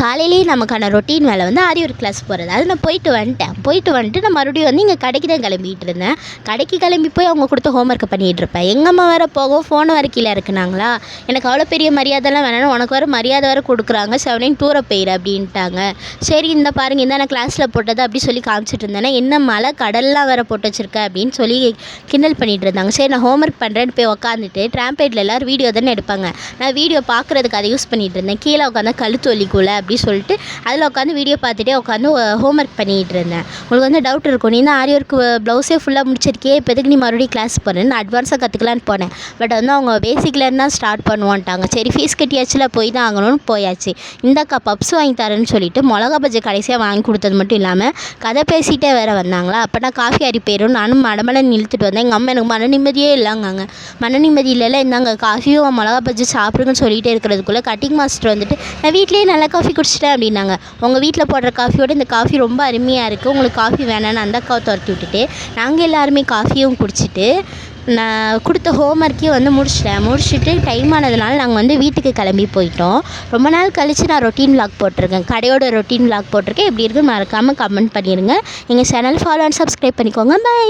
காலையிலேயே நமக்கான ரொட்டீன் வேலை வந்து ஆரி ஒர்க் கிளாஸ் போகிறது. அது நான் போயிட்டு வந்துட்டு நான் மறுபடியும் வந்து இங்கே கடைக்கு தான் கிளம்பிட்டு இருந்தேன். கடைக்கு கிளம்பி போய் அவங்க கொடுத்த ஹோம்ஒர்க்கை பண்ணிகிட்டு இருப்பேன். எங்கள் அம்மா வேறு போகவும் ஃபோனை வேறு கீழே இருக்குனாங்களா, எனக்கு அவ்வளோ பெரிய மரியாதைலாம் வேணாம், உனக்கு வேறு மரியாதை வேறு கொடுக்குறாங்க, செவனேன்னு தூர போயிரு அப்படின்ட்டாங்க. சரி இந்த பாருங்க இந்த நான் கிளாஸில் போட்டது அப்படி சொல்லி காமிச்சிட்டு இருந்தேன்னா, என்ன மழை கடல்லாம் வேறு போட்டு வச்சுருக்க அப்படின்னு சொல்லி கிண்டல் பண்ணிகிட்டு இருந்தாங்க. சரி நான் ஹோம்ஒர்க் பண்ணுறேன்னு போய் உட்காந்துட்டு ட்ராம்பேட்டில் எல்லோரும் வீடியோ தானே எடுப்பாங்க, நான் வீடியோ பார்க்குறதுக்கு அதை யூஸ் பண்ணிகிட்டு இருந்தேன். கீழே உட்காந்து கழுத்து வலிக்குள்ள அப்படி சொல்லிட்டு அதில் உட்காந்து வீடியோ பார்த்துட்டே உட்காந்து ஹோம்ஒர்க் பண்ணிகிட்டு இருந்தேன். உங்களுக்கு வந்து டவுட் இருக்கும், நீ தான் ஆரி ஒர்க் ப்ளவுஸே ஃபுல்லாக முடிச்சிருக்கே, இப்போ எதுக்கு நீ மறுபடியும் கிளாஸ் போகிறேன்னு. நான் அட்வான்ஸாக கற்றுக்கலான்னு போனேன். பட் வந்து அவங்க பேசிக்லேருந்து தான் ஸ்டார்ட் பண்ணுவான்ட்டாங்க. சரி ஃபீஸ் கட்டியாச்சுல போய் தான் ஆகணும்னு போயாச்சு. இந்தாக்கா பப்ஸ் வாங்கி தரேன்னு சொல்லிட்டு மிளகா பஜ்ஜி கடைசியாக வாங்கி கொடுத்தது மட்டும் இல்லாமல் கதை பேசிகிட்டே வேறு வந்தாங்களா. அப்போ நான் காஃபி அரி போயிடும் நானும் மடமடன்னு இழுத்துட்டு வந்தேன். எங்கள் அம்மா எனக்கு மன நிம்மதியே இல்லைங்காங்க. மன நிம்மதி இல்லைல்ல, இந்தாங்க காஃபியும் மிளகா பஜ்ஜி சாப்பிடுங்கன்னு சொல்லிகிட்டே இருக்கிறதுக்குள்ளே கட்டிங் மாஸ்டர் வந்துட்டு நான் வீட்லேயே நல்லா காஃபி குடிச்சிட்டேன் அப்படின்னாங்க. உங்கள் வீட்டில் போடுற காஃபியோட இந்த காஃபி ரொம்ப அருமையாக இருக்குது, உங்களுக்கு காஃபி வேணான்னு அந்த அக்காவை துரத்தி விட்டுட்டு நாங்கள் எல்லாருமே காஃபியும் குடிச்சிட்டு நான் கொடுத்த ஹோம்ஒர்க்கையும் வந்து முடிச்சுட்டு டைம் ஆனதுனால நாங்கள் வந்து வீட்டுக்கு கிளம்பி போயிட்டோம். ரொம்ப நாள் கழித்து நான் ரொட்டீன் விளாக் போட்டிருக்கேன், கடையோட ரொட்டீன் விளாக் போட்டிருக்கேன். எப்படி இருக்குன்னு மறக்காமல் கமெண்ட் பண்ணிடுங்க. எங்கள் சேனல் ஃபாலோ அண்ட் சப்ஸ்கிரைப் பண்ணிக்கோங்க. பை.